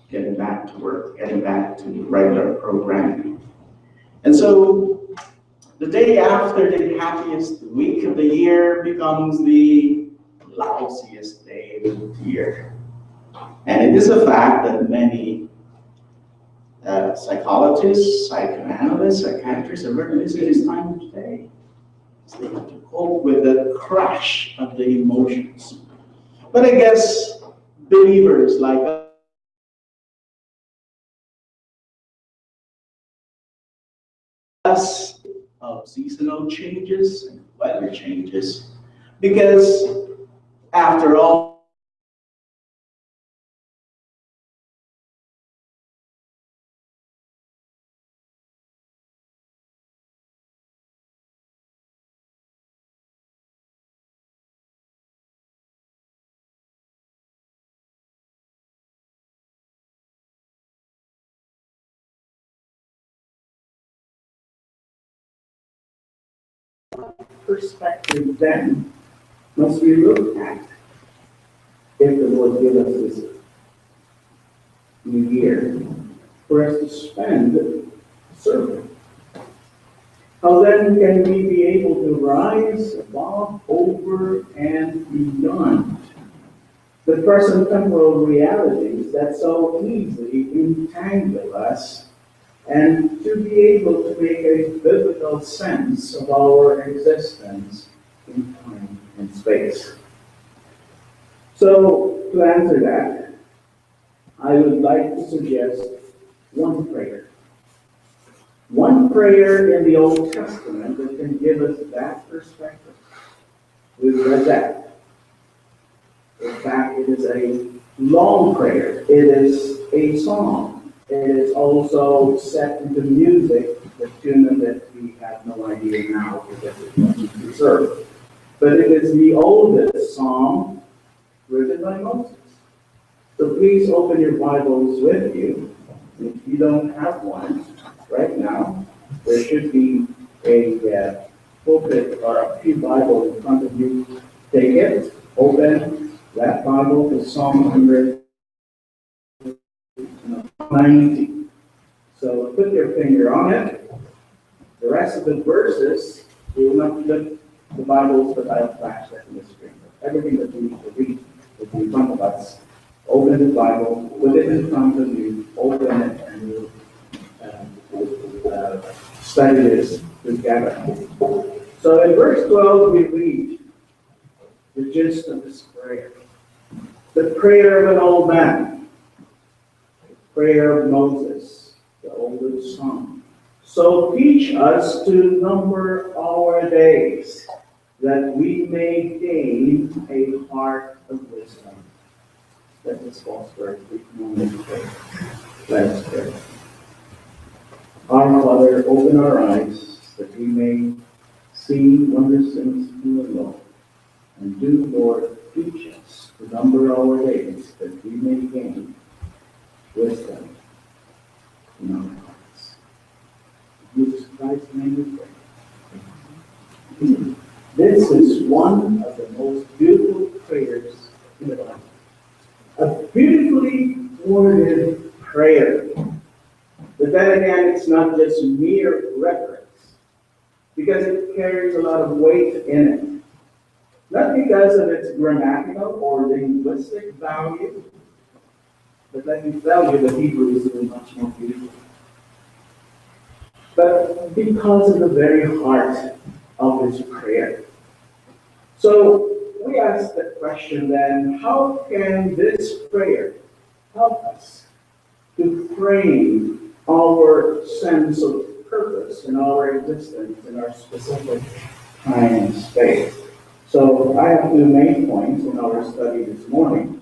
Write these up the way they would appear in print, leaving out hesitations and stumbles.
getting back to work, getting back to regular programming. And so the day after the happiest week of the year becomes the lousiest day of the year. And it is a fact that many psychologists, psychoanalysts, psychiatrists have recognized it is time today. So they have to cope with the crash of the emotions. But I guess believers like us of seasonal changes and weather changes, because after all, perspective then must be looked at if the Lord give us this new year for us to spend serving. How then can we be able to rise above, over, and beyond the present temporal realities that so easily entangle us, and to be able to make a biblical sense of our existence in time and space? So, to answer that, I would like to suggest one prayer. One prayer in the Old Testament that can give us that perspective. We've read that. In fact, it is a long prayer. It is a song. It is also set into music, the tune of it we have no idea now because it wasn't preserved. But it is the oldest psalm written by Moses. So please open your Bibles with you. If you don't have one right now, there should be a pulpit or a pew Bible in front of you. Take it, open that Bible to Psalm 190. So put your finger on it. The rest of the verses, we will not flip the Bibles, but I'll flash that in the screen. Everything that we need to read is in front of us. Open the Bible, put it in front of you, open it, and we'll study this together. So in verse 12, we read the gist of this prayer. The prayer of an old man. The prayer of Moses, the oldest son. So teach us to number our days, that we may gain a heart of wisdom. Let us pause for a quick moment. Let us pray. Our Father, open our eyes that we may see wondrous things you alone. And do, Lord, teach us to number our days that we may gain wisdom in our hearts. In Jesus Christ's name we pray. This is one of the most beautiful prayers in the Bible. A beautifully worded prayer. But then again, it's not just mere reference, because it carries a lot of weight in it. Not because of its grammatical or linguistic value, but let me tell you, the Hebrew is much more beautiful. But because of the very heart of this prayer. So we ask the question then, how can this prayer help us to frame our sense of purpose in our existence, in our specific time and space? So I have two main points in our study this morning.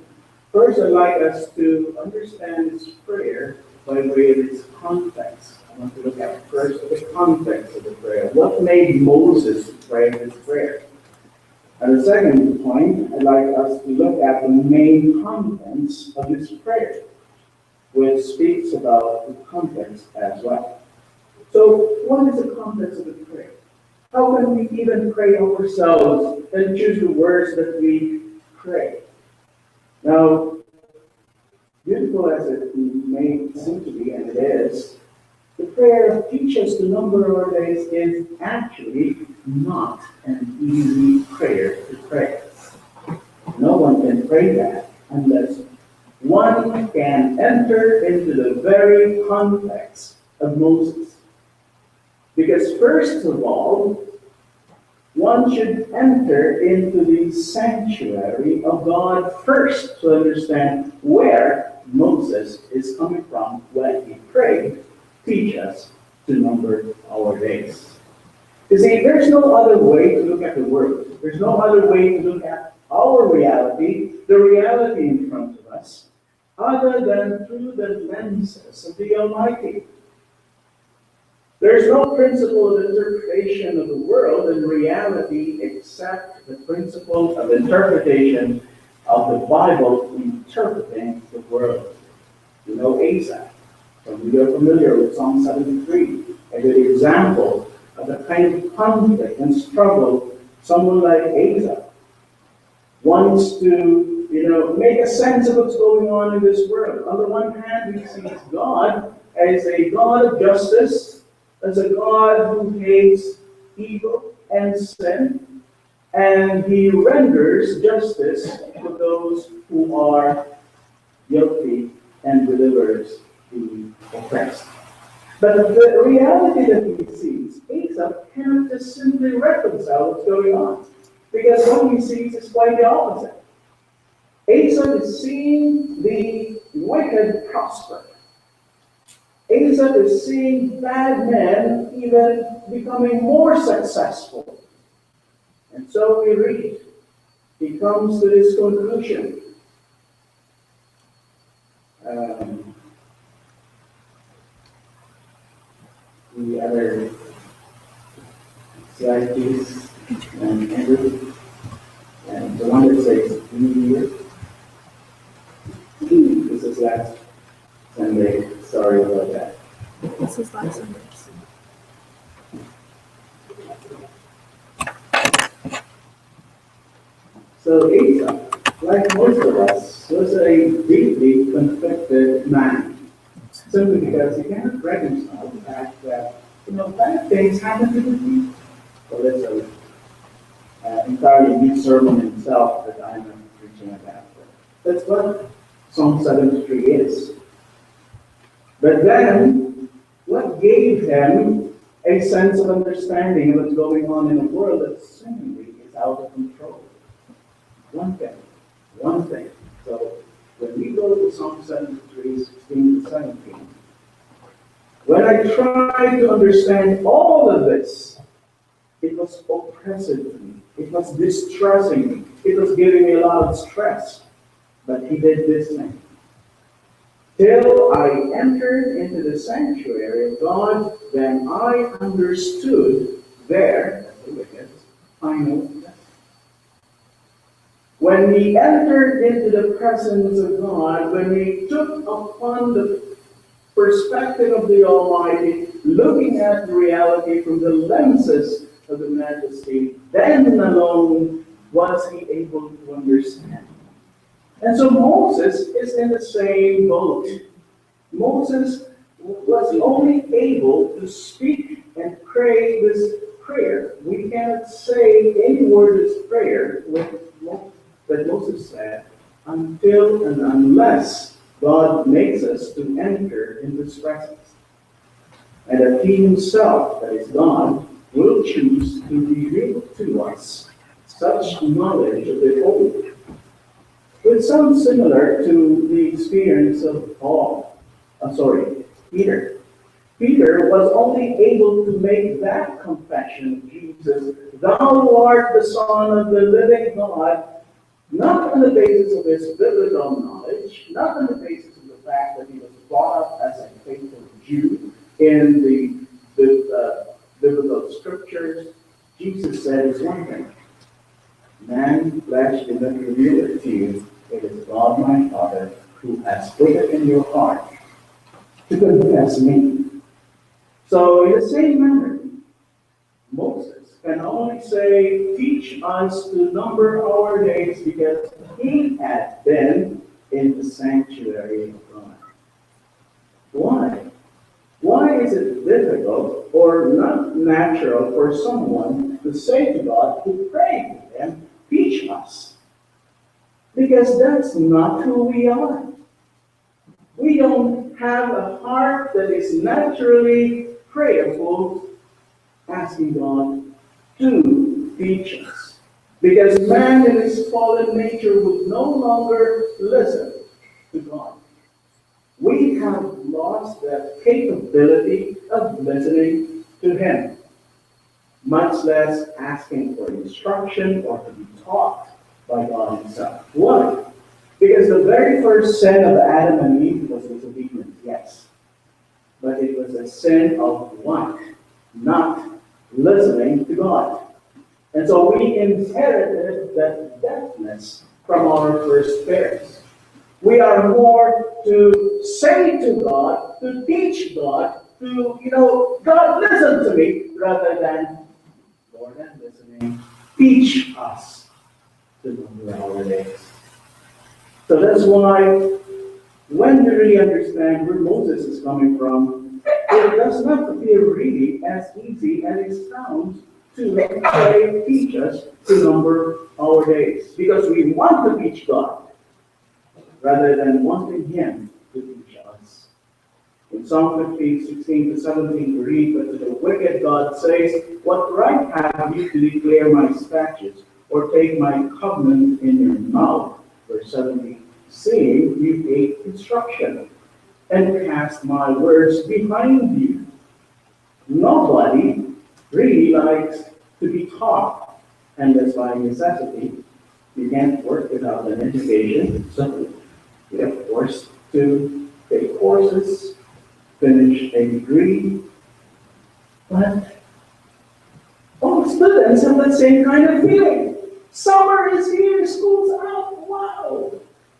First, I'd like us to understand this prayer by way of its context. I want to look at first the context of the prayer. What made Moses pray this prayer? And the second point, I'd like us to look at the main contents of this prayer, which speaks about the context as well. So, what is the context of the prayer? How can we even pray ourselves and choose the words that we pray? Now, Beautiful as it may seem to be, and it is, the prayer of teach us to number our days is actually not an easy prayer to pray. No one can pray that unless one can enter into the very context of Moses. Because first of all, one should enter into the sanctuary of God first to understand where Moses is coming from when he prayed, teach us to number our days. You see, there's no other way to look at the world. There's no other way to look at our reality, the reality in front of us, other than through the lenses of the Almighty. There's no principle of interpretation of the world and reality except the principle of interpretation of the Bible interpreting the world. You know Asa, and we are familiar with Psalm 73, a good example of the kind of conflict and struggle someone like Asa wants to, make a sense of what's going on in this world. On the one hand, we see God as a God of justice, as a God who hates evil and sin, and he renders justice to those who are guilty and delivers the oppressed. But the reality that he sees, Asa cannot just simply reconcile what's going on, because what he sees is quite the opposite. Asa is seeing the wicked prosper. Asa is seeing bad men even becoming more successful. And so we read, he comes to this conclusion. The other slide, please, and Andrew, and the one that says New Year. This is last Sunday. Sorry about that. This is last Sunday. So Asa, like most of us, was a deeply conflicted man. Simply because he cannot reconcile the fact that, bad things happen to good people. So that's an entirely new sermon in itself that I'm not preaching about. That's what Psalm 73 is. But then, what gave him a sense of understanding of what's going on in the world that seemingly is out of control? One thing. So, when we go to Psalm 73, 16 to 17, when I tried to understand all of this, it was oppressive to me. It was distressing me. It was giving me a lot of stress. But he did this thing. Till I entered into the sanctuary of God, then I understood there, as the wicked, I know that. When he entered into the presence of God, when he took upon the perspective of the Almighty, looking at reality from the lenses of the majesty, then alone was he able to understand. And so Moses is in the same boat. Moses was only able to speak and pray this prayer. We cannot say any word of this prayer that Moses said until and unless God makes us to enter into his presence. And that he himself, that is God, will choose to reveal to us such knowledge of the holy. It sounds similar to the experience of Peter. Peter was only able to make that confession of Jesus, thou art the Son of the living God, not on the basis of his biblical knowledge, not on the basis of the fact that he was brought up as a faithful Jew in the biblical scriptures. Jesus said is one thing. Man, flesh did not reveal it to you. It is God my Father who has put it in your heart to confess me. So in the same manner, Moses can only say, teach us to number our days, because he had been in the sanctuary of God. Why? Why is it difficult or not natural for someone to say to God, to pray to Him, teach us? Because that's not who we are. We don't have a heart that is naturally prayerful, asking God to teach us. Because man in his fallen nature would no longer listen to God. We have lost that capability of listening to Him, much less asking for instruction or to be taught by God Himself. Why? Because the very first sin of Adam and Eve was disobedience, yes. But it was a sin of what? Not listening to God. And so we inherited that deafness from our first parents. We are more to say to God, to teach God, to, God, listen to me, rather than, Lord, I'm listening, teach us to number our days. So that's why, when we really understand where Moses is coming from, it does not appear really as easy as it sounds to say, teach us to number our days. Because we want to teach God, rather than wanting Him to teach us. In Psalm 50, 16 to 17, we read, but to the wicked God says, what right have you to declare my statutes, or take my covenant in your mouth? Verse 17, seeing you hate instruction, and cast my words behind you. Nobody really likes to be taught, and that's by necessity. You can't work without an education, so we are forced to take courses, finish a degree, but all students have the same kind of feeling. Summer is here, school's out, wow!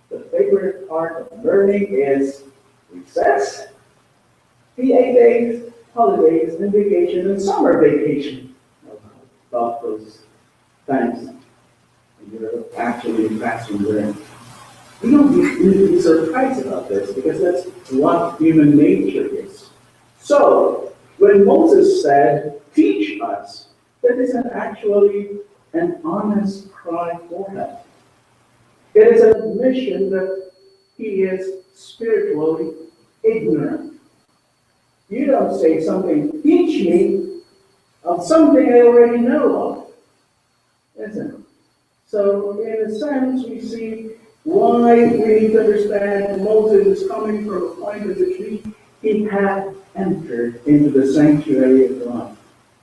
The favorite part of learning is recess, PA days, holidays, and vacation, and summer vacation. About those times when you're actually in classroom learning. We don't need to be surprised about this, because that's what human nature is. So, when Moses said, teach us, that is actually an honest cry for help. It is an admission that he is spiritually ignorant. You don't say something, teach me of something I already know of, isn't it? So, in a sense, we see why we need to understand Moses is coming from a point in which he had entered into the sanctuary of God.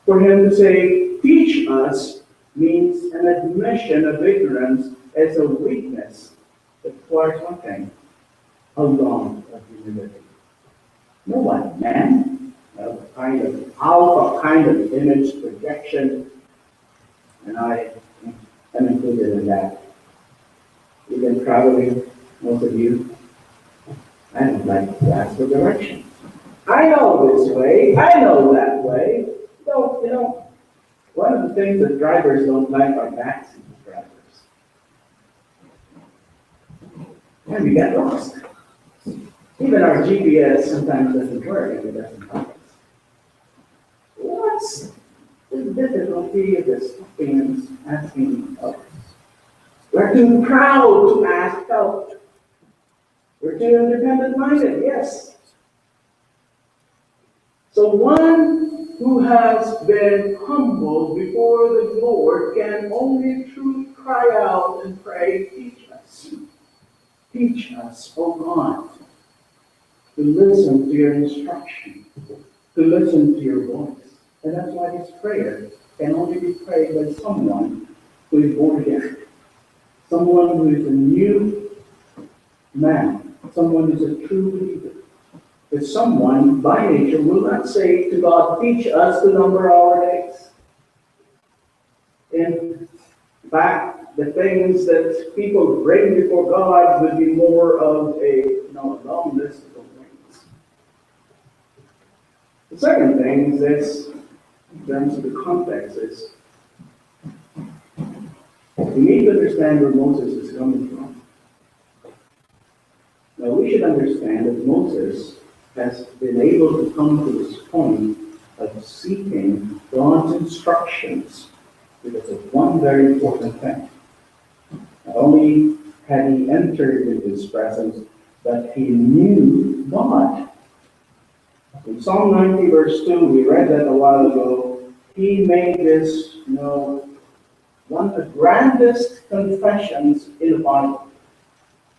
For him to say, teach us, means an admission of ignorance as a weakness that requires one thing, a lot of humility. No one, man, a kind of alpha kind of image projection, and I am included in that. You've been traveling, most of you. I don't like to ask for directions. I know this way, I know that way. So, one of the things that drivers don't like are backseat drivers. And we get lost. Even our GPS sometimes doesn't work if it doesn't help us. What's the difficulty of this things asking help? We're too proud to ask help. We're too independent-minded, yes. So one who has been humbled before the Lord can only truly cry out and pray, teach us. Teach us, O God, to listen to your instruction, to listen to your voice. And that's why this prayer can only be prayed by someone who is born again. Someone who is a new man. Someone who is a true believer. But someone, by nature, will not say to God, teach us to number our days. In fact, the things that people bring before God would be more of a long list of things. The second thing is this, in terms of the context, is we need to understand where Moses is coming from. should understand that Moses has been able to come to this point of seeking God's instructions because of one very important thing. Not only had he entered into his presence, but he knew God. In Psalm 90, verse 2, we read that a while ago, he made this, one of the grandest confessions in the Bible.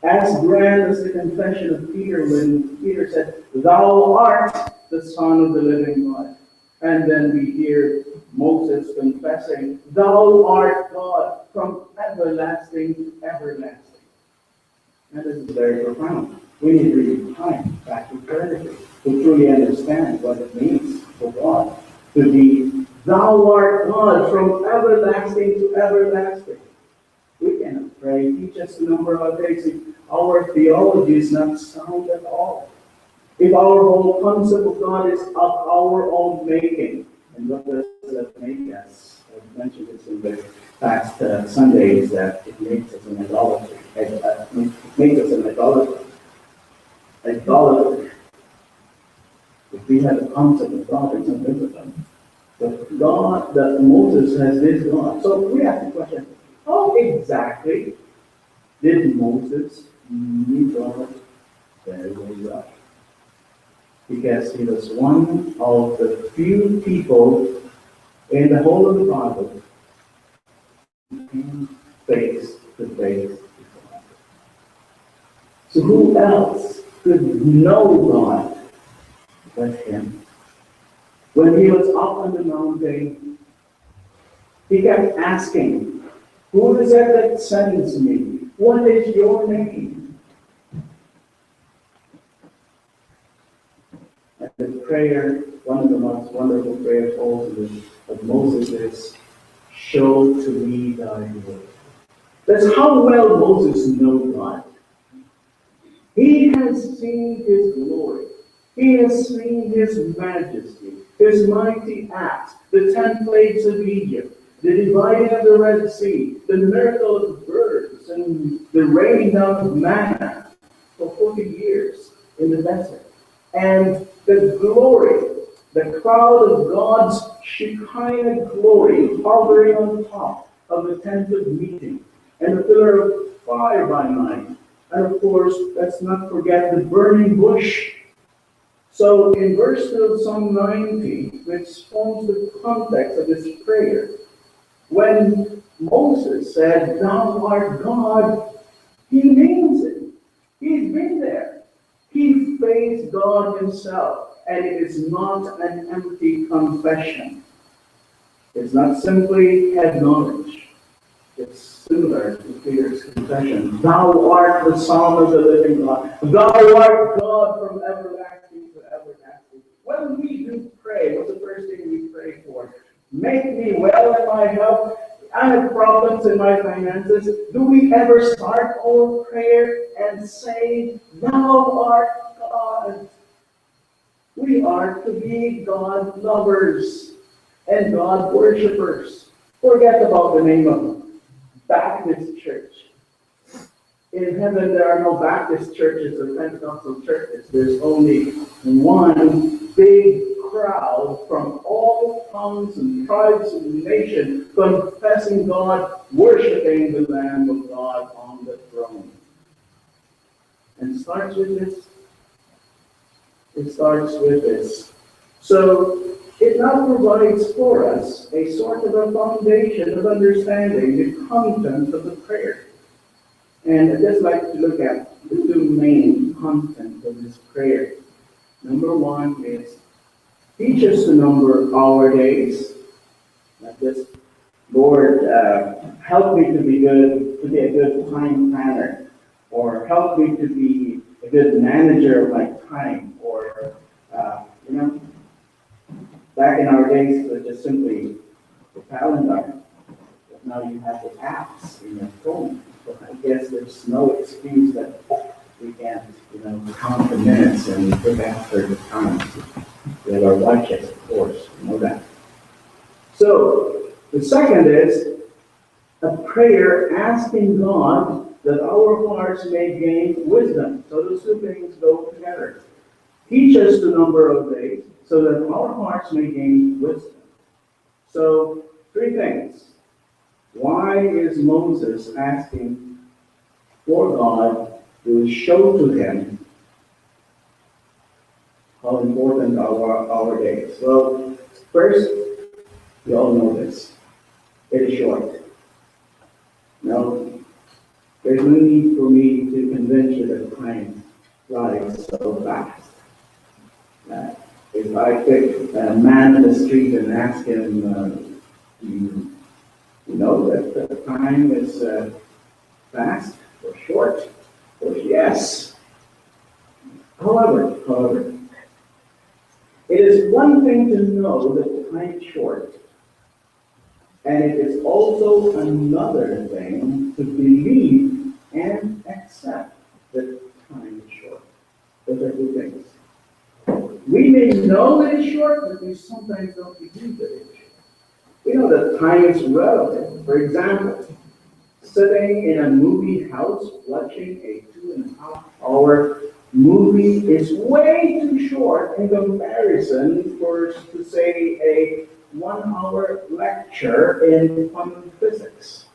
As grand as the confession of Peter when Peter said, "Thou art the Son of the living God." And then we hear Moses confessing, "Thou art God from everlasting to everlasting." And this is very profound. We need to read time back to eternity to truly understand what it means for God to be, "Thou art God from everlasting to everlasting." We cannot pray, teach us the number of days. Our theology is not sound at all. If our whole concept of God is of our own making, and what does that make us? I mentioned this in the past Sundays that it makes us an idolatry. It makes us an idolater. Idolatry. If we have a concept of God, it's not biblical. But God, that Moses has this God. So we ask the question, how exactly did Moses meet God very, very well? Because he was one of the few people in the whole of the Bible who came face to face with God. So who else could know God but him? When he was up on the mountain, he kept asking, "Who is it that sends me? What is your name?" And the prayer, one of the most wonderful prayers also of Moses is, "Show to me thy glory." That's how well Moses knew God. He has seen his glory. He has seen his majesty, his mighty acts, the 10 plagues of Egypt, the dividing of the Red Sea, the miracle of the birds, and the raining down of manna for 40 years in the desert. And the glory, the cloud of God's Shekinah glory hovering on top of the tent of meeting, and the pillar of fire by night. And of course, let's not forget the burning bush. So in verse 2 of Psalm 90, which forms the context of this prayer, when Moses said, "Thou art God," he means it. He's been there. He faced God himself, and it is not an empty confession. It's not simply head knowledge. It's similar to Peter's confession. "Thou art the Son of the living God. Thou art God from everlasting to everlasting." When we do pray, what's the first thing we pray for? Make me well in my health. I have problems in my finances. Do we ever start our prayer and say, "Thou art God"? We are to be God lovers and God worshippers. Forget about the name of Baptist Church. In heaven, there are no Baptist churches or Pentecostal churches. There's only one big crowd from all tongues and tribes and nations confessing God, worshiping the Lamb of God on the throne. And it starts with this. It starts with this. So it now provides for us a sort of a foundation of understanding the content of the prayer. And I'd just like to look at the two main contents of this prayer. Number one is, teach us to number our days. Not just, "Lord, help me to be a good time planner," or "Help me to be a good manager of my time," or back in our days, it was just simply the calendar. But now you have the apps in your phone. So I guess there's no excuse that we can't, count the minutes and look after the times. We have our watches, of course, you know that. So the second is a prayer asking God that our hearts may gain wisdom. So those two things go together. Teach us the number of days so that our hearts may gain wisdom. So, three things. Why is Moses asking for God to show to him how important our days? Well, first, we all know this. It is short. Now, there's no need for me to convince you that time flies so fast. If I pick a man in the street and ask him, do you know that the time is fast or short? Or yes. However, it is one thing to know that time is short, and it is also another thing to believe and accept that time is short. Those are two things. We may know that it's short, but we sometimes don't believe that it's short. We know that time is relative. For example, sitting in a movie house watching a 2.5-hour movie is way too short in comparison to say a 1-hour lecture in quantum physics.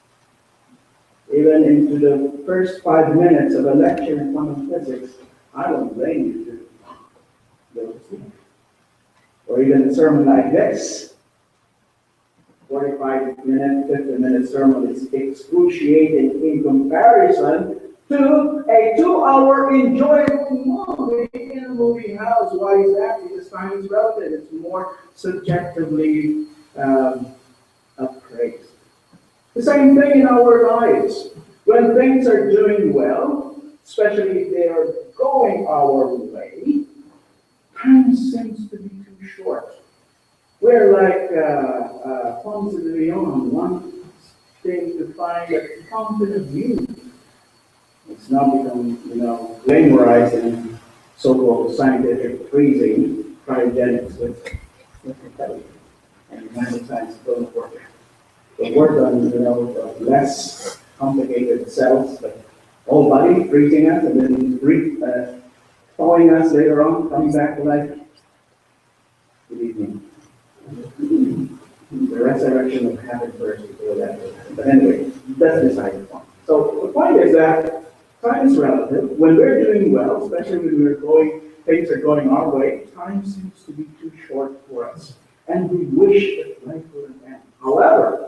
Even into the first 5 minutes of a lecture in quantum physics, I don't blame you to go to sleep. Or even a sermon like this, 45-minute, 50-minute sermon is excruciating in comparison to a 2-hour enjoyable movie in a movie house. Why is that? Because time is relative. It's more subjectively appraised. The same thing in our lives. When things are doing well, especially if they are going our way, time seems to be too short. We're like Ponce de Leon, one thing to find a fountain of youth. It's now become, glamorized in so-called scientific freezing, cryogenics, with and science don't work. They work on, less complicated cells, but whole body freezing us and then thawing us later on, coming back to life. Good evening. The resurrection will happen first before that. But anyway, that's beside the point. So the point is that time is relative. When we're doing well, especially when things are going our way, time seems to be too short for us. And we wish that life would end. However,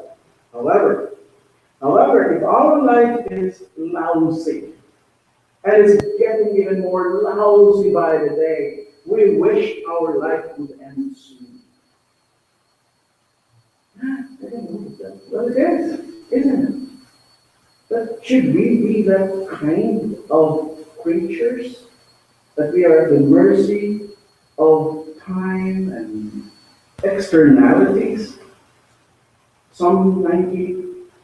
if our life is lousy, and it's getting even more lousy by the day, we wish our life would end soon. Well, it is, isn't it? But should we be that kind of creatures? That we are at the mercy of time and externalities? Psalm 90,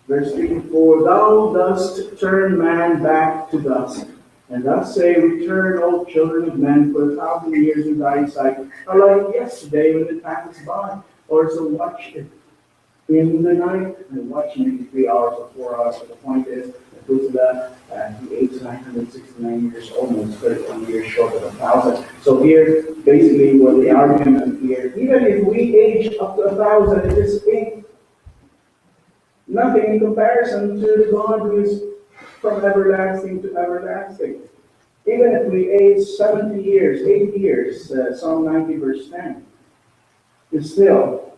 verse 3 to 4, Thou dost turn man back to dust, and thus say, Return, O children of men, for 1,000 years in thy sight are like yesterday when it passes by. Or so watch it in the night, and watch maybe 3 hours or 4 hours. But the point is, Methuselah, he aged 969 years, almost 31 years short of 1,000. So here, basically, what the argument here, even if we age up to 1,000, it is nothing in comparison to the God who is from everlasting to everlasting. Even if we age 70 years, 80 years, Psalm 90, verse 10, is still,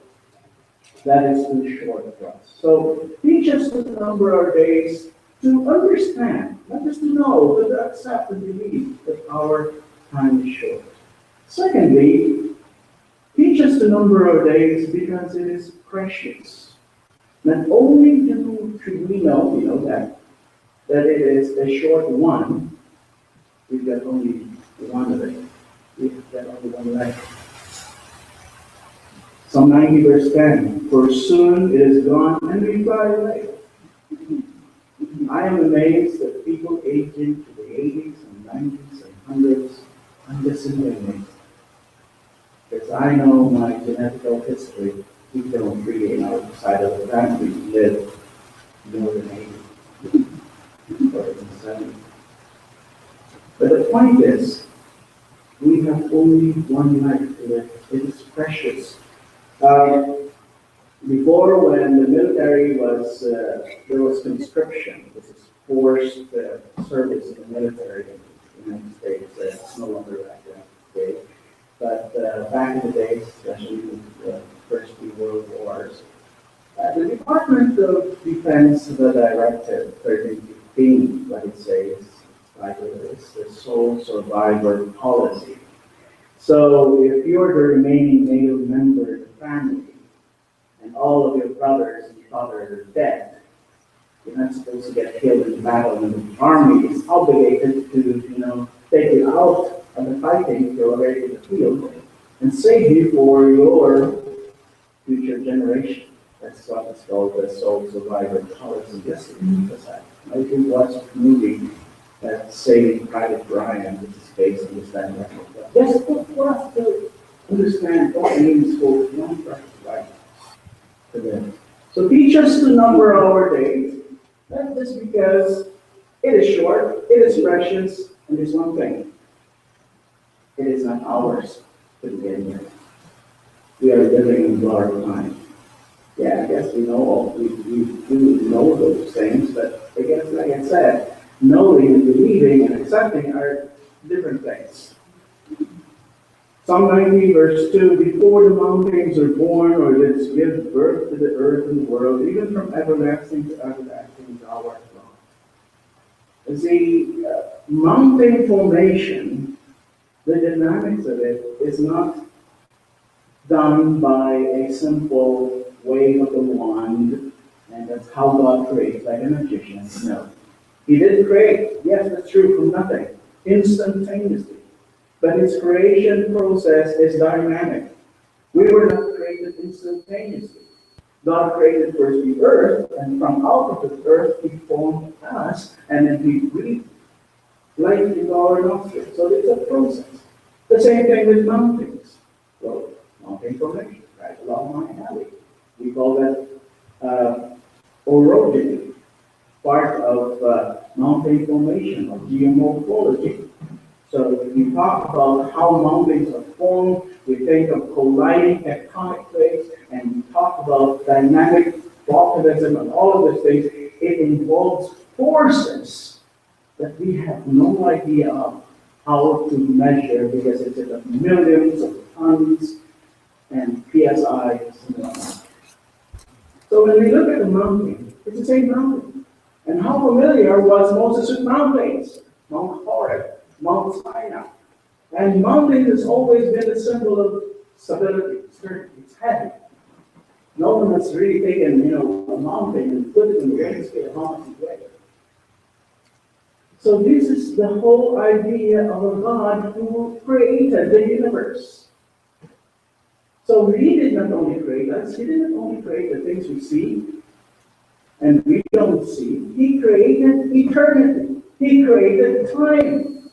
that is too short for us. So teach us the number of days to understand, not just to know, but to accept and believe that our time is short. Secondly, teach us the number of days because it is precious. Not only should we know that it is a short one, we've got only one of it. We've got only one life. Psalm 90, verse 10, For soon it is gone and we fly away. I am amazed that people age into the 80s and 90s and 100s. I'm just simply amazed. Because I know my genetical history. We don't really, in our side of the family, live more than 80. 7. But the point is, we have only one life to live. It is precious. Before, when the military was, there was conscription, this is forced service in the military in the United States. It's no longer like that today. But back in the days, especially in the first two world wars, the Department of Defense, the Directive 1315, what it says, it's the sole survivor policy. So if you're the remaining male member of the family, and all of your brothers and fathers are dead, you're not supposed to get killed in battle, and the army is obligated to, take you out of the fighting if you're already in the field and save you for your future generation. That's what is called the sole survivor policy. Yes, I think watch the movie Saving Private Ryan, which is based on this dynamic. Just for us to understand what it means for one person, right? To them. So teach us to number our days. Not just because it is short, it is precious, and there's one thing. It is not ours to begin with. We are living in borrowed time. Yeah, I guess we do know those things, but I guess, like I said, knowing and believing and accepting are different things. Psalm 90, verse 2, before the mountains are born, or didst give birth to the earth and the world, even from everlasting to everlasting, thou art God. The mountain formation, the dynamics of it is not done by a simple wave of the wand, and that's how God creates, like a magician. No. He didn't create, yes, that's true, from nothing, instantaneously. But his creation process is dynamic. We were not created instantaneously. God created first the earth, and from out of the earth he formed us, and then he breathed life into our nostrils. So it's a process. The same thing with mountains. So, mountain formation, right along my alley. We call that orogeny, part of mountain formation or geomorphology. So if you talk about how mountains are formed, we think of colliding tectonic plates, and we talk about dynamic volcanism and all of these things. It involves forces that we have no idea of how to measure because it's in the millions of tons and PSI and whatnot. So when we look at the mountain, it's the same mountain. And how familiar was Moses with mountains? Mount Horeb, Mount Sinai. And mountain has always been a symbol of stability, strength. It's heavy. No one has really taken, a mountain and put it in the weight scale, how much it weighs. So this is the whole idea of a God who created the universe. So he did not only create us, he didn't only create the things we see and we don't see. He created eternity. He created time.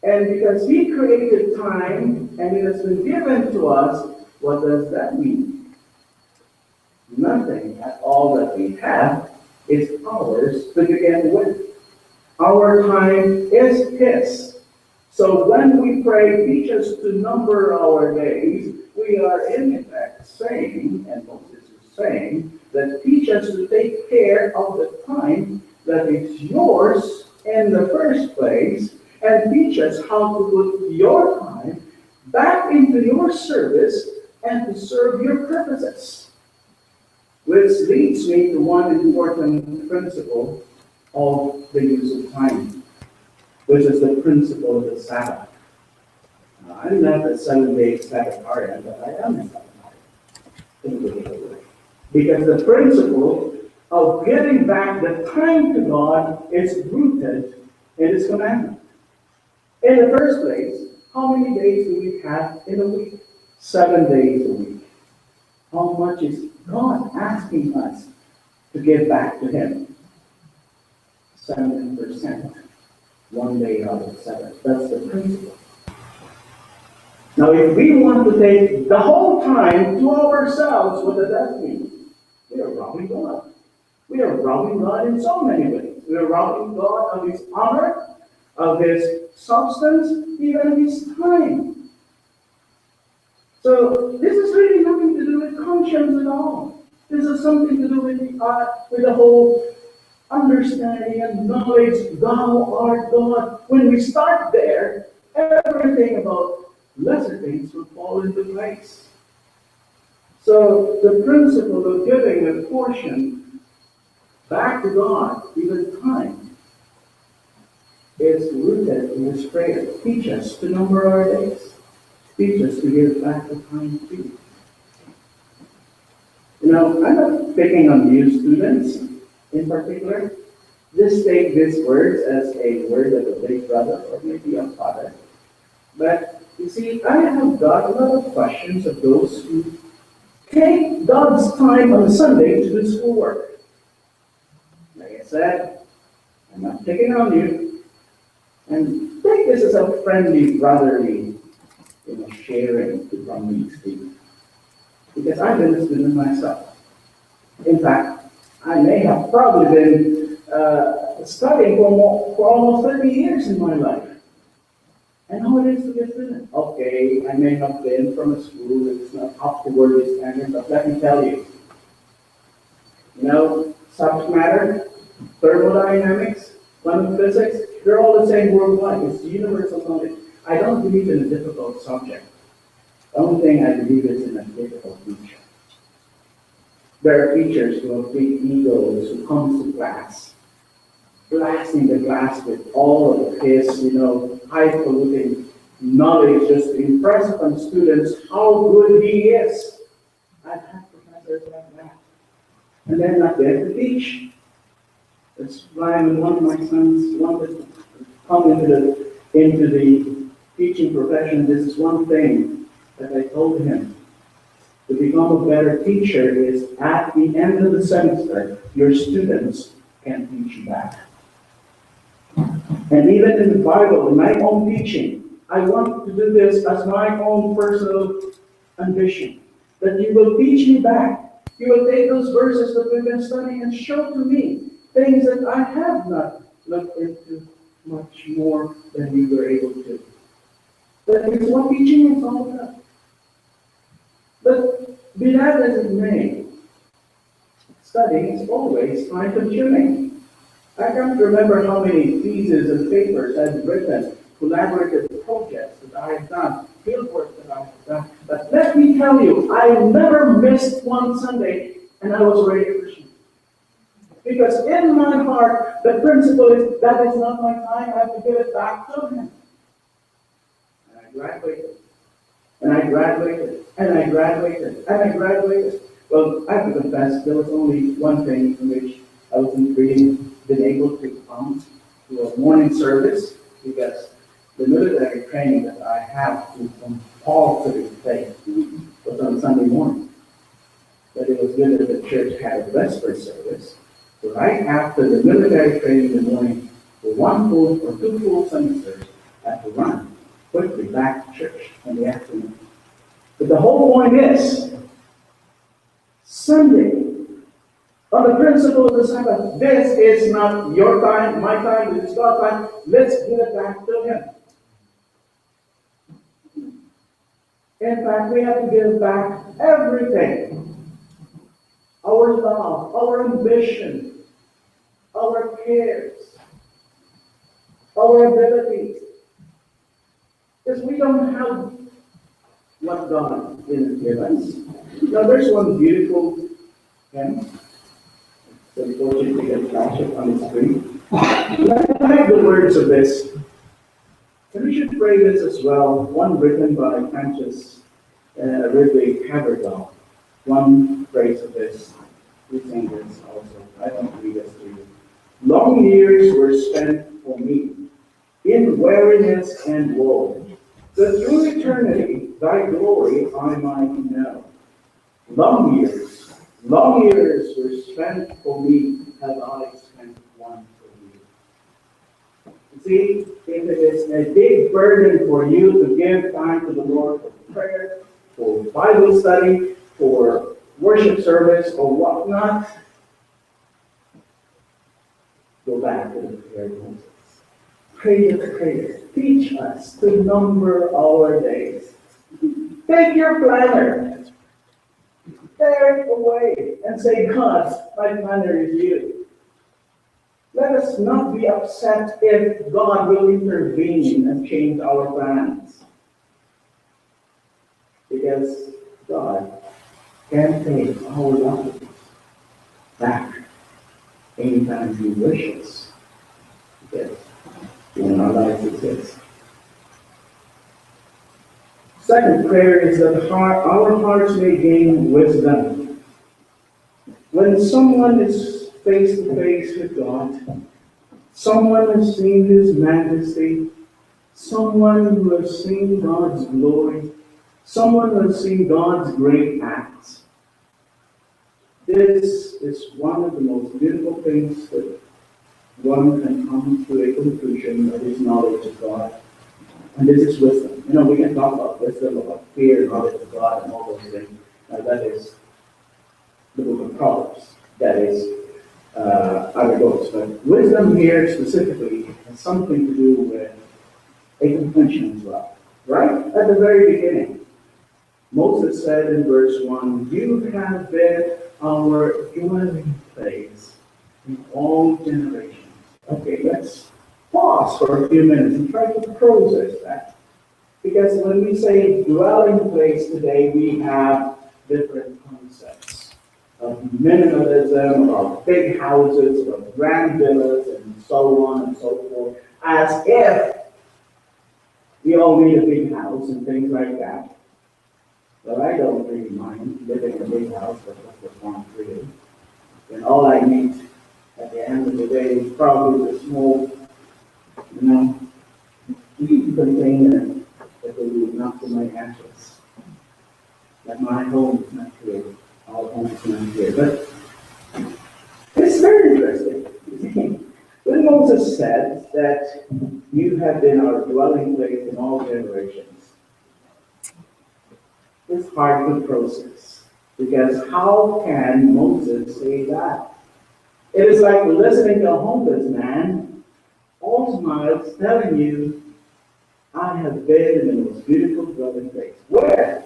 And because he created time and it has been given to us, what does that mean? Nothing at all that we have is ours to begin with. Our time is his. So when we pray, teach us to number our days, we are in effect saying, and Moses is saying, that teach us to take care of the time that is yours in the first place, and teach us how to put your time back into your service and to serve your purposes. Which leads me to one important principle of the use of time, which is the principle of the Sabbath. Now, I'm not a 7-day Sabbatarian, but I am a Sabbatarian. Because the principle of giving back the time to God is rooted in His commandment. In the first place, how many days do we have in a week? 7 days a week. How much is God asking us to give back to Him? 7%. 1 day out of 7. That's the principle. Now, if we want to take the whole time to ourselves, what does that mean? We are robbing God. We are robbing God in so many ways. We are robbing God of His honor, of His substance, even of His time. So this is really nothing to do with conscience at all. This is something to do with the whole understanding and knowledge. Thou art God. When we start there, everything about lesser things will fall into place. So the principle of giving a portion back to God, even time, is rooted in His prayer. Teach us to number our days. Teach us to give back the time to you. You know, I'm not picking on you students in particular. Just take these words as a word of a big brother or maybe a father. But you see, I have got a lot of questions of those who take God's time on Sunday to do schoolwork. Like I said, I'm not picking on you. And take this as a friendly, brotherly, sharing from me speak. Because I've been a student myself. In fact, I may have probably been studying for almost 30 years in my life. And how it is to be a student. Okay, I may have been from a school that's not up to worldly standards, but let me tell you, subject matter, thermodynamics, quantum physics, they're all the same worldwide. It's universal knowledge. I don't believe in a difficult subject. The only thing I believe is in a difficult teacher. There are teachers who have big egos who come to class, blasting the class with all of his, highfalutin knowledge just to impress upon students how good he is. I've had professors like that. And they're not there to teach. That's why when one of my sons wanted to come into the teaching profession, this is one thing that I told him. To become a better teacher is at the end of the semester, your students can teach you back. And even in the Bible, in my own teaching, I want to do this as my own personal ambition. That you will teach me back. You will take those verses that we've been studying and show to me things that I have not looked into much more than you were able to. That is what teaching is all about. But be that as it may, studying is always time-consuming. I can't remember how many theses and papers I've written, collaborative projects that I've done, field work that I've done. But let me tell you, I never missed one Sunday, and I was already a Christian. Because in my heart, the principle is that is not my time, I have to give it back to Him. And I graduated. And I graduated. And I graduated. And I graduated. Well, I have to confess, there was only one thing in which I wasn't really been able to come to a morning service, because the military training that I have to from Paul to the faith was on Sunday morning. But it was good that the church had a vesper service. So right after the military training in the morning, for 1 full or 2 full semesters, I had to run quickly back to church in the afternoon. But the whole point is, Sunday, on the principle of the Sabbath, this is not your time, my time, this is God's time. Let's give it back to Him. In fact, we have to give back everything. Our love, our ambition, our cares, our abilities. Because we don't have what God didn't give us. Now, there's one beautiful hymn. So unfortunately, it flashed up on the screen. I have the words of this. And we should pray this as well. One written by Francis Ridley Havergal. One phrase of this. We sing this also. I want to read this to you. Long years were spent for me in weariness and woe. That through eternity thy glory I might know. Long years were spent for me, have I spent one for you. You see, if it is a big burden for you to give time to the Lord for prayer, for Bible study, for worship service, or whatnot, Go back to the prayer of Moses. Pray the prayer. Teach us to number our days. Take your planner, tear it away, and say, God, my planner is you. Let us not be upset if God will intervene and change our plans. Because God can take our lives back anytime He wishes. Yes, when our lives exist. Second prayer is that our hearts may gain wisdom. When someone is face to face with God, someone has seen His majesty, someone who has seen God's glory, someone who has seen God's great acts. This is one of the most beautiful things that one can come to a conclusion of his knowledge of God. And this is wisdom. You know, we can talk about wisdom, about fear, knowledge of God, and all those things. That is the book of Proverbs. That is other books. But wisdom here specifically has something to do with a completion as well. Right? At the very beginning, Moses said in verse 1, "You have been our dwelling place in all generations." Okay, let's pause for a few minutes and try to process that. Because when we say dwelling place today, we have different concepts of minimalism, of big houses, of grand villas, and so on and so forth, as if we all need a big house and things like that. But I don't really mind living in a big house, but that's what I want really. And all I need at the end of the day is probably a small, neat container that will be enough for my ashes. That my home is not here. Our home is not here. But it's very interesting. When Moses said that you have been our dwelling place in all generations, it's hard to process. Because how can Moses say that? It is like listening to a homeless man, all smiles, telling you, I have been in the most beautiful dwelling place. Where?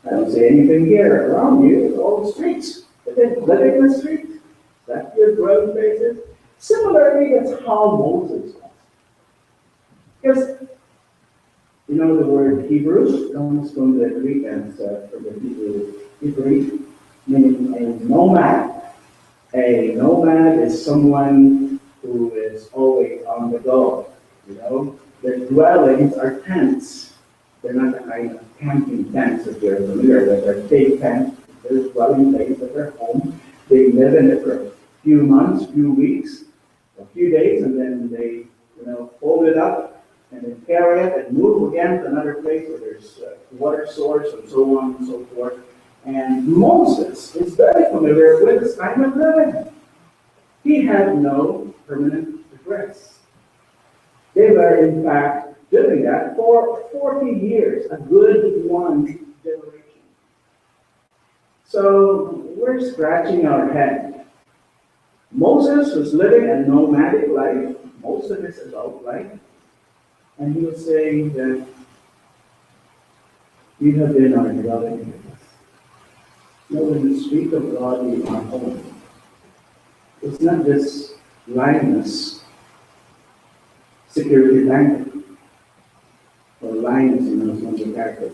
I don't see anything here around you. It's all the streets. But then living in the street, that's your dwelling place is. Similarly, that's how Moses was. Because, the word Hebrew comes from the Greek and from the Hebrew, meaning a nomad. A nomad is someone who is always on the go. The dwellings are tents. They're not the kind of camping tents that you're familiar with. They're big tents. They're dwelling places at their home. They live in it for a few months, few weeks, a few days, and then they, fold it up and then carry it and move again to another place where there's a water source and so on and so forth. And Moses is very familiar with this kind of living. He had no permanent address. They were, in fact, doing that for 40 years, a good one generation. So we're scratching our head. Moses was living a nomadic life, most of his adult life, and he was saying that you have been our dwelling place. When you speak of God in our home, it's not just Linus security blanket or Linus, some of the characters.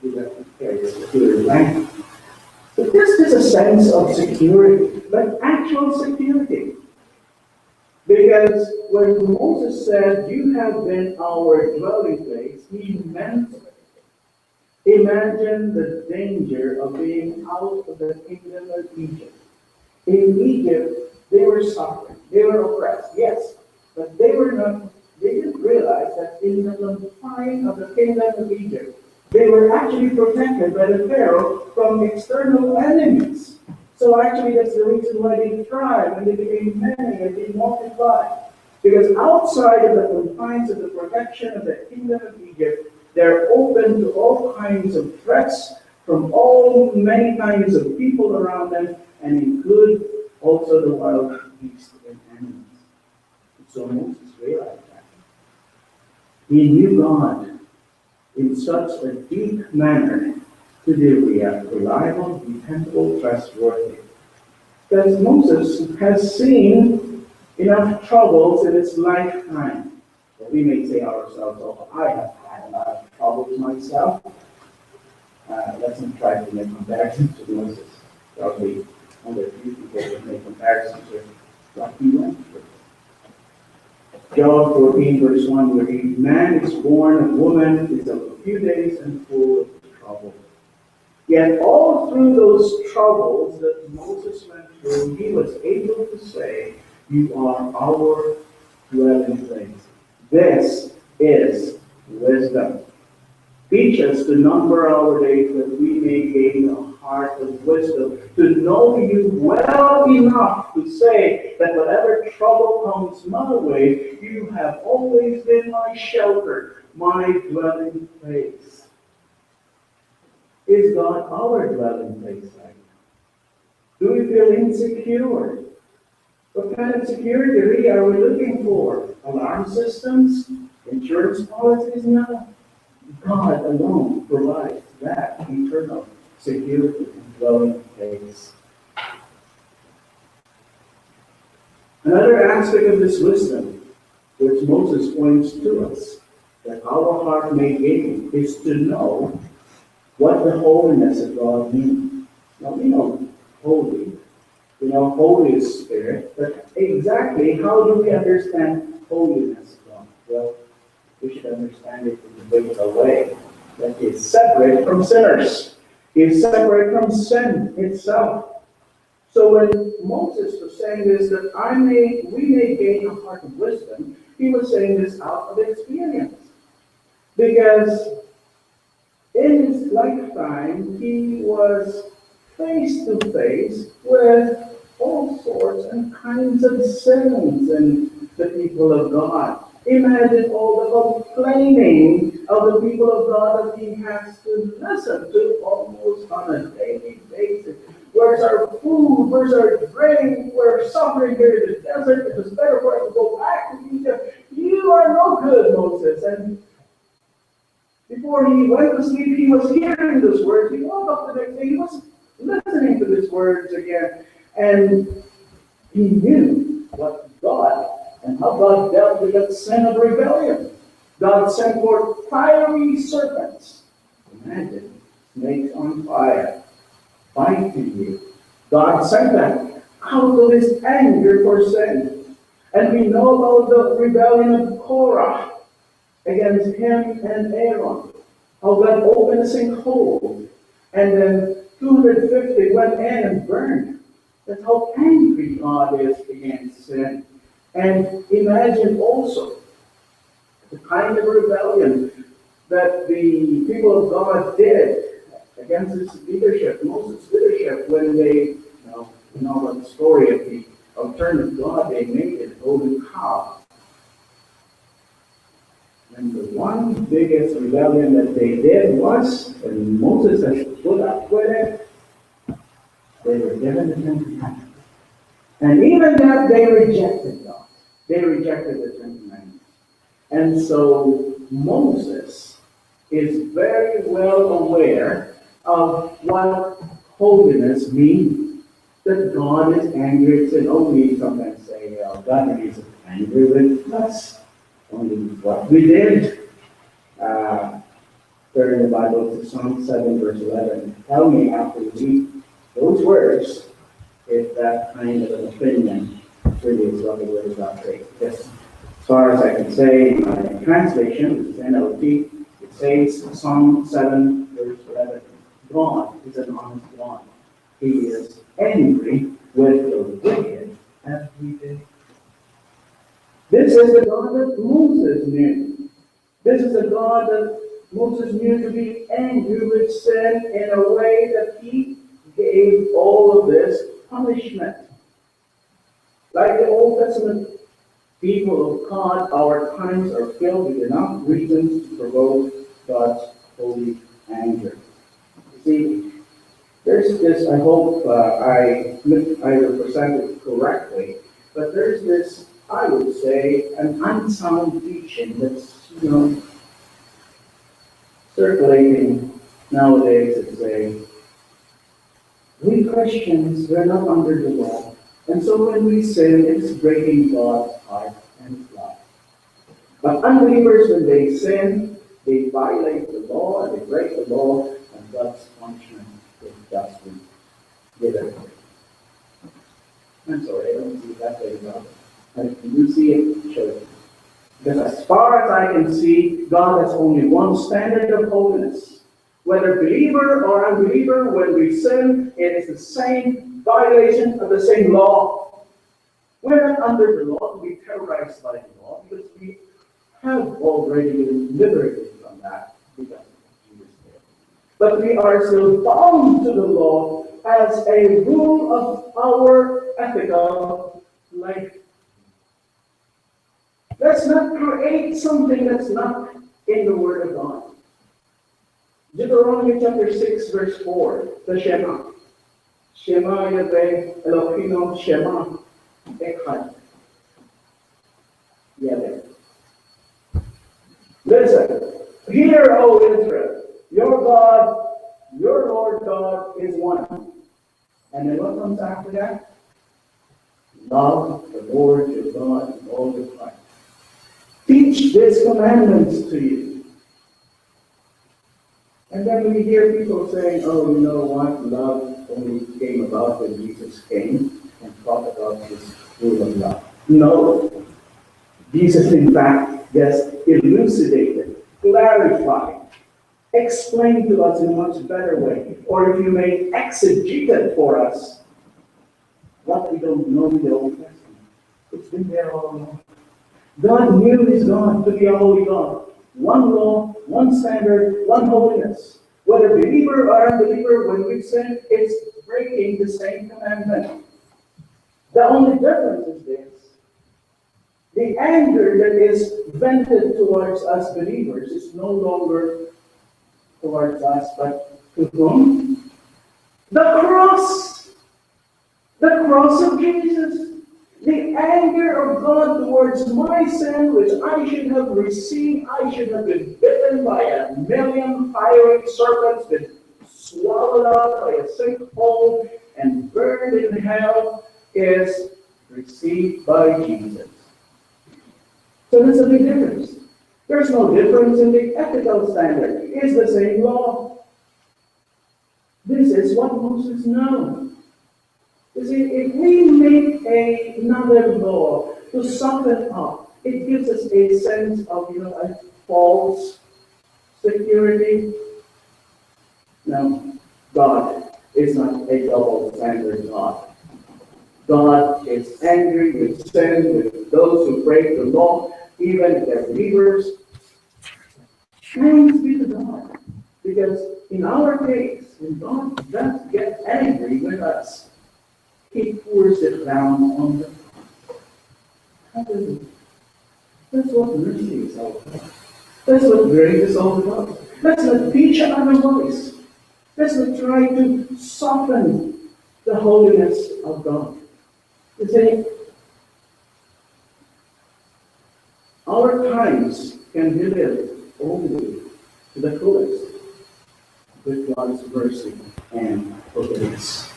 You have to carry a security blanket. But this is a sense of security, but actual security. Because when Moses said, "You have been our dwelling place," he meant it. Imagine the danger of being out of the kingdom of Egypt. In Egypt, they were suffering. They were oppressed, yes. But they didn't realize that in the confines of the kingdom of Egypt, they were actually protected by the Pharaoh from external enemies. So actually that's the reason why they thrived and they became many and they multiplied. Because outside of the confines of the protection of the kingdom of Egypt, they're open to all kinds of threats from many kinds of people around them, and include also the wild feast in animals. So Moses realized that. He knew God in such a deep manner to be reliable, dependable, trustworthy. Because Moses has seen enough troubles in his lifetime. But we may say ourselves, oh, I have had a lot of troubles myself. Let's not try to make comparisons to Moses. Probably one of the few people that make comparisons with what he went through. John 14, verse 1, where a man is born of woman is of a few days and full of trouble. Yet all through those troubles that Moses went through, he was able to say, "You are our dwelling place." This is wisdom. Teach us to number our days that we may gain a heart of wisdom, to know you well enough to say that whatever trouble comes my way, you have always been my shelter, my dwelling place. Is God our dwelling place right now? Do we feel insecure? What kind of security are we looking for? Alarm systems? Insurance policies? No. God alone provides that eternal security and dwelling place. Another aspect of this wisdom, which Moses points to us, that our heart may gain, is to know what the holiness of God means. Now we know holy, Holy Spirit, but exactly how do we understand holiness of God? Well, we should understand it in a biblical way, that is separate from sinners. Is separate from sin itself. So when Moses was saying this, that we may gain a heart of wisdom, he was saying this out of experience. Because in his lifetime, he was face to face with all sorts and kinds of sins in the people of God. Imagine all the complaining of the people of God that he has to listen to almost on a daily basis. Where's our food? Where's our drink? We're suffering here in the desert. It was better for us to go back to Egypt. You are no good, Moses. And before he went to sleep, he was hearing those words. He woke up the next day, he was listening to these words again. And he knew what God and how God dealt with that sin of rebellion. God sent forth fiery serpents. Imagine, snakes on fire, biting you. God sent that out of his anger for sin. And we know about the rebellion of Korah against him and Aaron. How God opened a sinkhole, and then 250 went in and burned. That's how angry God is against sin. And imagine also the kind of rebellion that the people of God did against his leadership, Moses' leadership, when they, you know about the story of the alternative God they made, a golden calf. And the one biggest rebellion that they did was, and Moses has put up with it, they were given the Ten Commandments. And even that, they rejected God. They rejected the Ten Commandments. And so Moses is very well aware of what holiness means. That God is angry. It's only sometimes say, God is angry with us. Only what we did. Turn the Bible to Psalm 7, verse 11. Tell me after you read those words, if that kind of an opinion really is what the word of God says. Just as far as I can say, in my translation, which is NLT, it says Psalm 7, verse 11. God is an honest God. He is angry with the wicked every day. This is the God that Moses knew. This is the God that Moses knew to be angry with sin in a way that he gave all of this punishment. Like the Old Testament people of God, our times are filled with enough reasons to provoke God's holy anger. You see, there's this, I hope I represented correctly, But there's this, I would say, an unsound teaching that's, circulating nowadays that say, we Christians, we're not under the law. And so when we sin, it's breaking God's heart and love. But unbelievers, when they sin, they violate the law and they break the law, and God's punishment is justly given. I'm sorry, I don't see that very well. And if you see it, show it. Because as far as I can see, God has only one standard of holiness. Whether believer or unbeliever, when we sin, it is the same violation of the same law. We're not under the law to be terrorized by the law, because we have already been liberated from that because of Jesus' death. But we are still bound to the law as a rule of our ethical life. Let's not create something that's not in the Word of God. Deuteronomy chapter 6, verse 4, the Shema. Shema Yahweh Elohim Shema Echad. Yahweh. Listen, hear, O Israel, your God, your Lord God is one. And then what comes after that? Love the Lord your God with all your heart. Teach these commandments to you. And then we hear people saying, oh, you know what? Love only came about when Jesus came and taught about this rule of love. No. Jesus, in fact, just elucidated, clarified, explained to us in a much better way. Or if you may exegete it for us, what we don't know in the Old Testament. It's been there all along. God knew His God to be a holy God. One law, one standard, one holiness. Whether believer or unbeliever, when we sin, it's breaking the same commandment. The only difference is this. The anger that is vented towards us believers is no longer towards us, but to whom? The cross! The cross of Jesus! The anger of God towards my sin, which I should have received, I should have been bitten by 1,000,000 fiery serpents, been swallowed up by a sinkhole, and burned in hell, is received by Jesus. So there's a big difference. There's no difference in the ethical standard. It's the same law. This is what Moses knows. You see, if we make another law to soften up, it gives us a sense of, a false security. No, God is not a double standard God. God is angry with sin, with those who break the law, even if they're believers. Thanks be to God. Because in our case, when God does get angry with us, He pours it down on the cross. Hallelujah. That's what mercy is all about. That's what grace is all about. Let's not teach another voice. Let's not try to soften the holiness of God. You see, our times can be lived only to the fullest with God's mercy and forgiveness.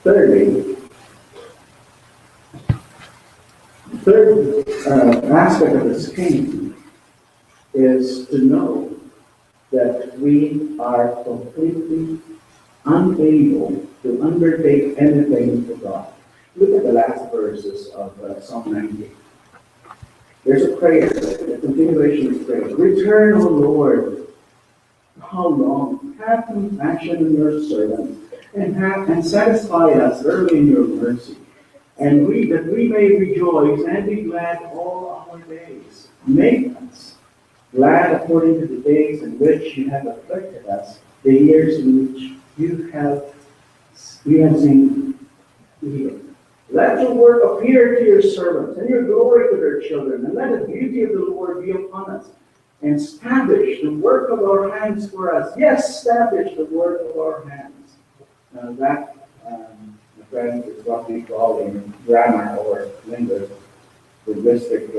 Thirdly, third aspect of this kingdom is to know that we are completely unable to undertake anything for God. Look at the last verses of Psalm 98. There's a prayer, a continuation of prayer. Return, O Lord, how long? Have compassion on your servant, and satisfy us early in your mercy, and that we may rejoice and be glad all our days. Make us glad according to the days in which you have afflicted us, the years in which we have seen evil. Let your work appear to your servants, and your glory to their children, and let the beauty of the Lord be upon us. And establish the work of our hands for us. Yes, establish the work of our hands. Now that friend, is what we call in grammar or linguistic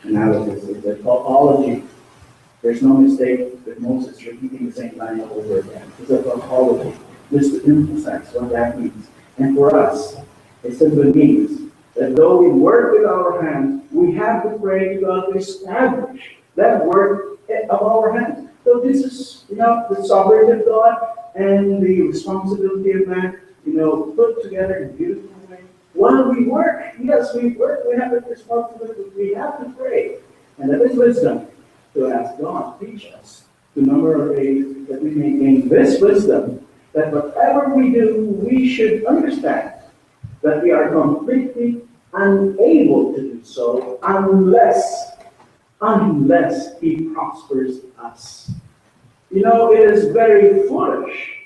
analysis, is a tautology. There's no mistake that Moses repeating the same line over again. It's a tautology, just to emphasize what that means. And for us, it simply means that though we work with our hands, we have to pray to God to establish that work of our hands. So this is, the sovereignty of God and the responsibility of man, put together in a beautiful way. While we work, yes, we work, we have a responsibility, we have to pray. And that is wisdom, to ask God to teach us to number our days, that we may gain this wisdom, that whatever we do, we should understand that we are completely unable to do so unless He prospers us. It is very foolish,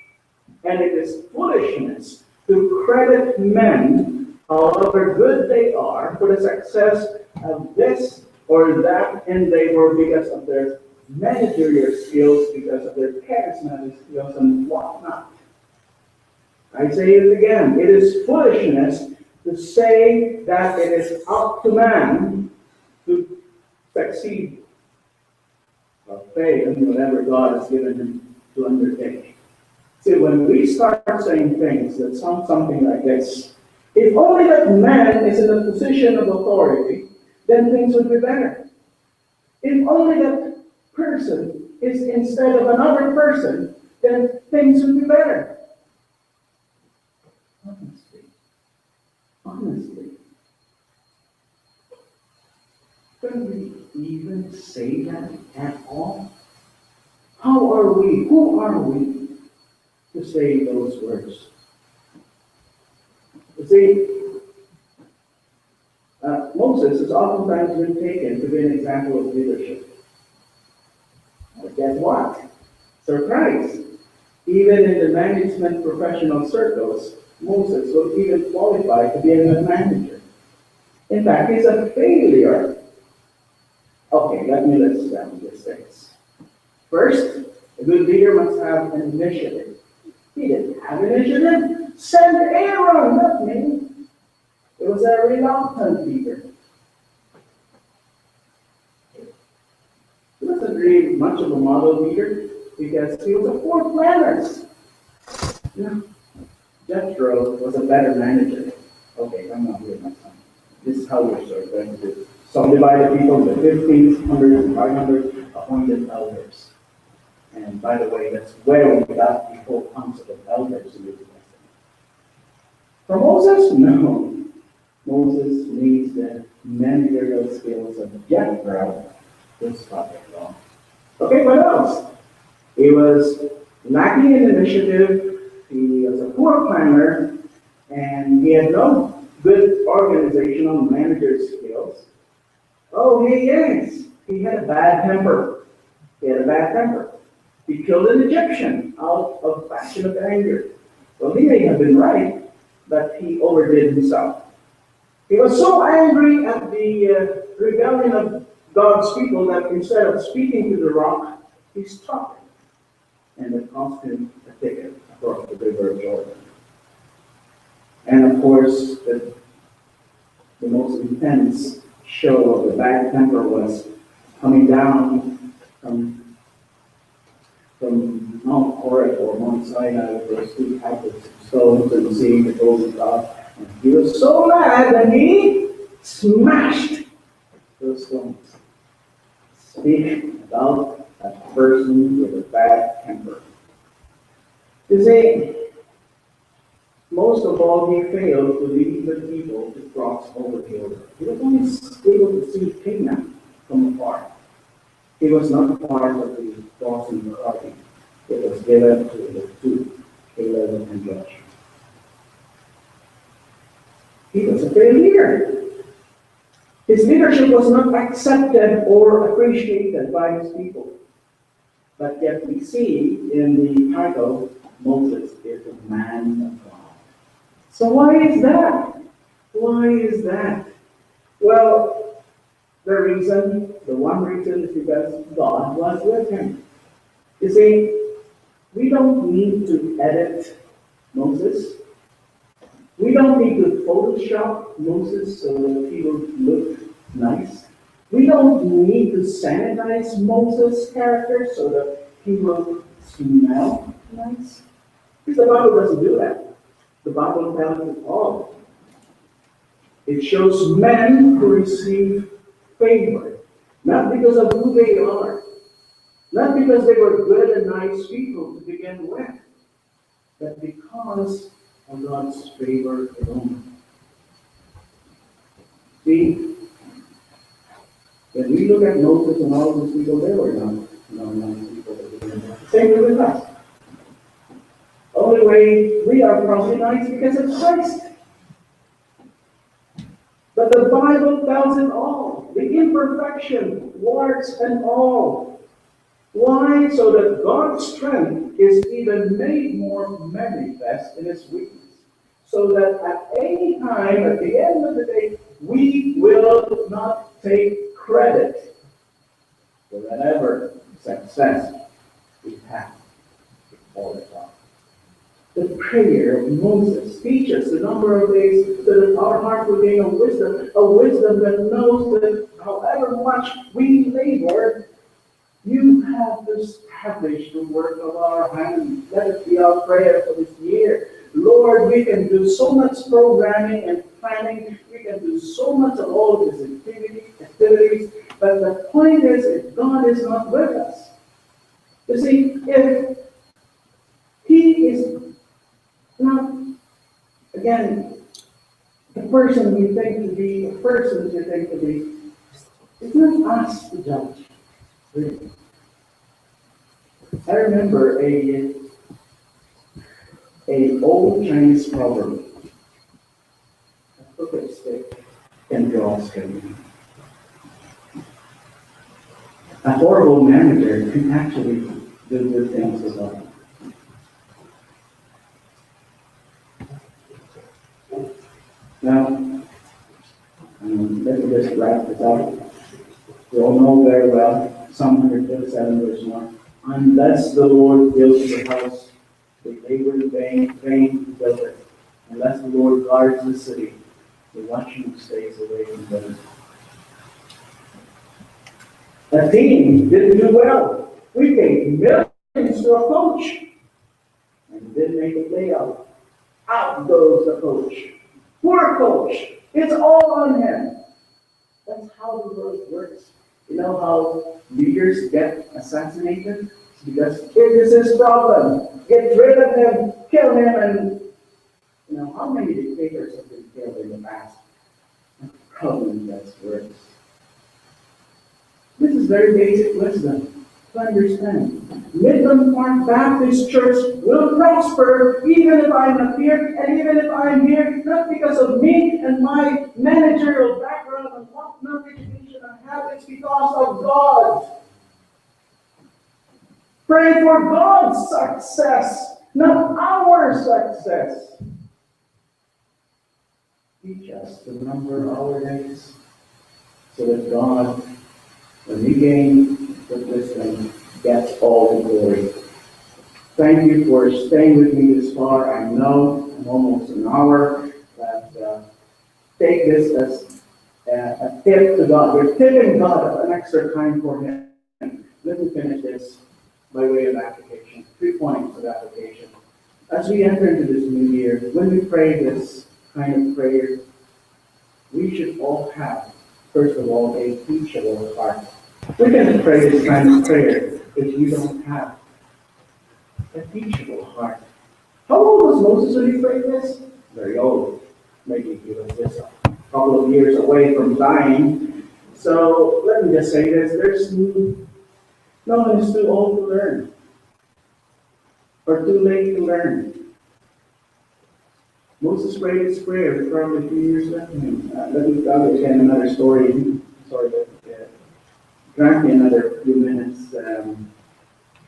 and it is foolishness to credit men, however good they are, for the success of this or that endeavor because of their managerial skills, because of their charismatic skills, and whatnot. I say it again, it is foolishness to say that it is up to man to succeed or fail in whatever God has given him to undertake. See, when we start saying things that sound something like this, if only that man is in a position of authority, then things would be better. If only that person is instead of another person, then things would be better. Honestly, can we even say that at all? Who are we to say those words? You see, Moses has oftentimes been taken to be an example of leadership. But guess what? Surprise! Even in the management professional circles, Moses was even qualified to be a manager. In fact, he's a failure. Okay, let me list down these things. First, a good leader must have an initiative. He didn't have initiative. Send Aaron, not me. It was a reluctant leader. He wasn't really much of a model leader because he was a poor planner. Jethro was a better manager. Okay, I'm not here, my son. This is how we're going to do. Subdivide the people into 50s, 100s, and 500 appointed elders. And by the way, that's where we got the whole concept of elders in the New Testament. For Moses, no. Moses needs the managerial skills of Jethro. This topic wrong. Okay, what else? He was lacking in initiative. He was a poor planner, and he had no good organizational manager skills. Oh, yes, he had a bad temper. He killed an Egyptian out of passionate anger. Well, he may have been right, but he overdid himself. He was so angry at the rebellion of God's people that instead of speaking to the rock, he struck it. And it cost him a ticket across the river of Jordan. And of course, the most intense show of the bad temper was coming down from Mount Horeb or Mount Sinai with those two tablets of stones and seeing the golden God. And he was so mad that he smashed those stones. Speak about a person with a bad temper. You see, most of all, he failed to lead the people to cross over the Jordan. He was only able to see Canaan from afar. He was not part of the crossing party. It was given to the two, Caleb and Joshua. He was a failed leader. His leadership was not accepted or appreciated by his people. But yet we see in the title, Moses is a man of God. So why is that? Why is that? Well, the one reason is because God was with him. You see, we don't need to edit Moses. We don't need to Photoshop Moses so that he will look nice. We don't need to sanitize Moses' character so that he will smell nice. Because the Bible doesn't do that. The Bible tells us all. It shows men who receive favor, not because of who they are, not because they were good and nice people to begin with, but because of God's favor alone. See, when we look at Moses and all those people, they were not nice people to begin with. Same with us. Only way we are probably nice because of Christ. But the Bible tells it all. The imperfection, warts and all. Why? So that God's strength is even made more manifest in His weakness. So that at any time, at the end of the day, we will not take credit for whatever success we have all the time. The prayer of Moses teaches the number of days so that our heart will gain a wisdom that knows that however much we labor, you have established the work of our hands. Let it be our prayer for this year. Lord, we can do so much programming and planning. We can do so much of all these activities. But the point is, if God is not with us, you see, if He is not, again, the person we think to be, the persons we think to be, it's not us to judge, really. I remember a old Chinese proverb. A crooked stick can draw string. A horrible manager can actually do good things as well. Now, let me just wrap this up. We all know very well, Psalm 137 verse 1. Unless the Lord builds the house, they labor in vain to build it. Unless the Lord guards the city, the watchman stays away from them. The team didn't do well. We paid millions to a coach, and didn't make a playoff. Out goes the coach. Poor coach. It's all on him. That's how the world works. You know how leaders get assassinated? It's because it is his problem. Get rid of him, kill him, and you know how many dictators have been killed in the past? The problem gets worse. This is very basic wisdom to understand. Midland Park Baptist Church will prosper even if I'm not here, and even if I'm here not because of me and my managerial background and what education I have, it's because of God. Pray for God's success, not our success. Teach us to number our days so that God, when we gain the wisdom, gets all the glory. Thank you for staying with me this far. I know I'm almost an hour, but take this as a tip to God. We're tipping God an extra time for Him. Let me finish this by way of application. 3 points of application. As we enter into this new year, when we pray this kind of prayer, we should all have, first of all, a teachable heart. We can pray this kind of prayer if you don't have a teachable heart. How old was Moses when he prayed this? Very old. Maybe he was just a couple of years away from dying. So let me just say this. No one is too old to learn or too late to learn. Moses prayed this prayer with probably 2 years left in him. Let me tell you again another story. Sorry, grant me another few minutes.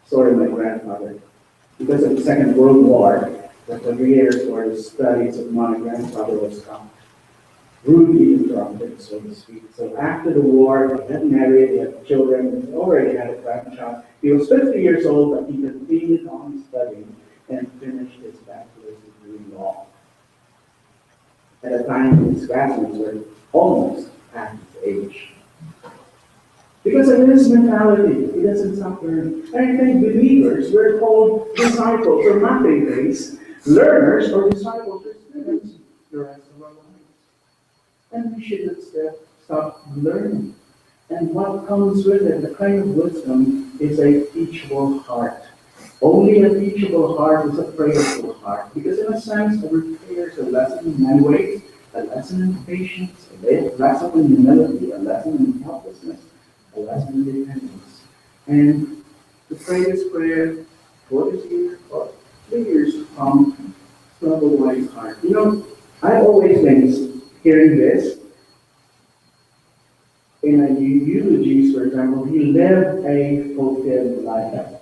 Story of my grandfather. Because of the Second World War, the careers or the studies of my grandfather was rudely interrupted, so to speak. So after the war, he had married, he had children, he already had a grandchild. He was 50 years old, but he continued on studying and finished his bachelor's degree in law. the time his classmates were almost at his age. Because of his mentality, he doesn't stop learning. And I think believers, we're called disciples, or nothing-based learners or disciples or students the rest of our lives. And we shouldn't stop learning. And what comes with it, the kind of wisdom, is a teachable heart. Only a teachable heart is a prayerful heart. Because in a sense, every prayer is a lesson in many ways, a lesson in patience, a lesson in humility, a lesson in helplessness, a lesson in dependence. And to pray this prayer for this year or 3 years to come, to have a wise heart. You know, I've always been hearing this in a eulogies, for example, he lived a fulfilled life.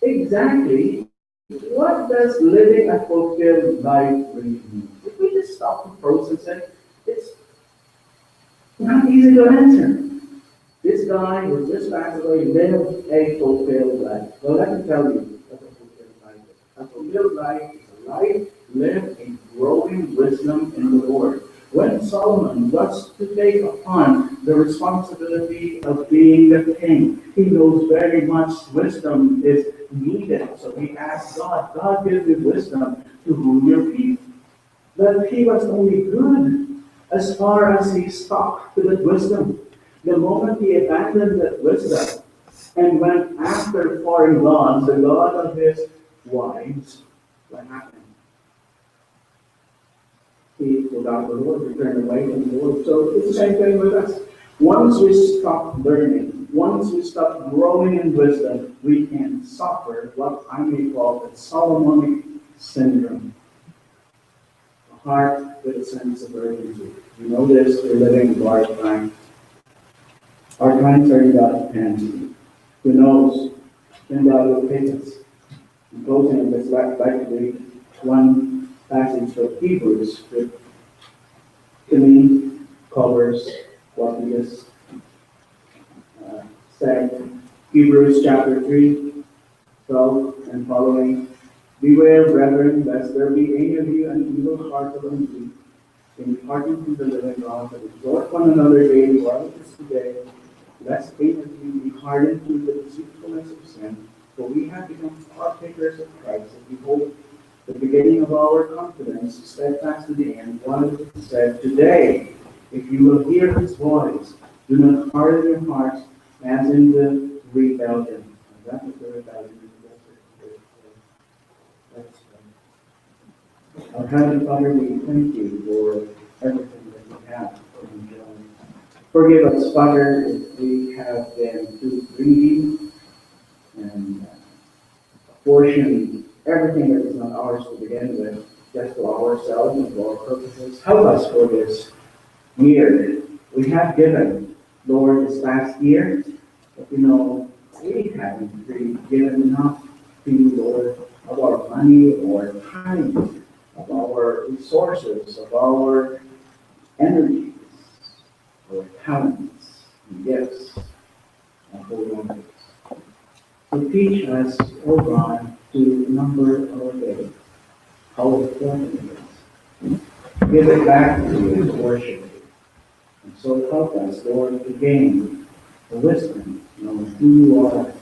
Exactly, what does living a fulfilled life really mean? If we just stop and process it, it's not easy to answer. This guy who just passed away lived a fulfilled life. Well, let me tell you what a fulfilled life is. A fulfilled life is a life lived in growing wisdom in the Lord. When Solomon was to take upon the responsibility of being the king, he knows very much wisdom is needed. So he asked God, God, give me wisdom to rule your people. But he was only good as far as he stuck to that wisdom. The moment he abandoned that wisdom and went after foreign gods, the god of his wives, what happened? He forgot the Lord, he turned away from the Lord. So it's the same thing with us. Once we stop learning, once we stop growing in wisdom, we can suffer what I may call the Solomonic syndrome. A heart with a sense of urgency. You know this, we're living in large times. Our times are in God's hands. Who knows when God will take us? In closing, I'd just like to read one passage of Hebrews, which to me covers what we just said. Hebrews chapter 3, 12 and following. Beware, brethren, lest there be any of you an evil heart of unbelief, in departing from the living God, but exhort one another daily while it is today, lest any of you be hardened through the deceitfulness of sin. For we have become partakers of Christ, and behold, the beginning of our confidence, steadfast to the end. One said, today, if you will hear his voice, do not harden your hearts as in the rebellion. And that is the rebellion. Our Heavenly Father, we thank you for everything that we have enjoyed. Forgive us, Father, if we have been too greedy and apportion everything that is not ours to begin with, just to ourselves and to our purposes. Help us for this year. We have given, Lord, this last year, but we haven't really given enough to you, Lord, of our money, of our time, of our resources, of our energies, our talents, and gifts, and wholeness. So teach us, O God, to number our days, how important it is. Give it back to you and worship you. And so help us, Lord, to gain the wisdom, knowing who you are,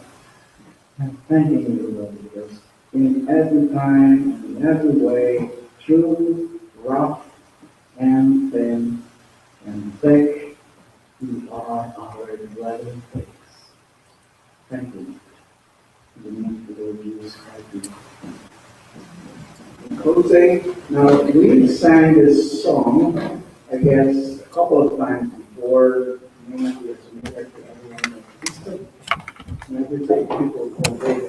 and thanking you, Lord, because in every time, and in every way, true, rough, and thin, and thick, you are our dwelling place. Thank you. In the name of the Lord Jesus Christ. In closing, now we sang this song, I guess, a couple of times before. May not be as familiar to everyone, but we still never take people away.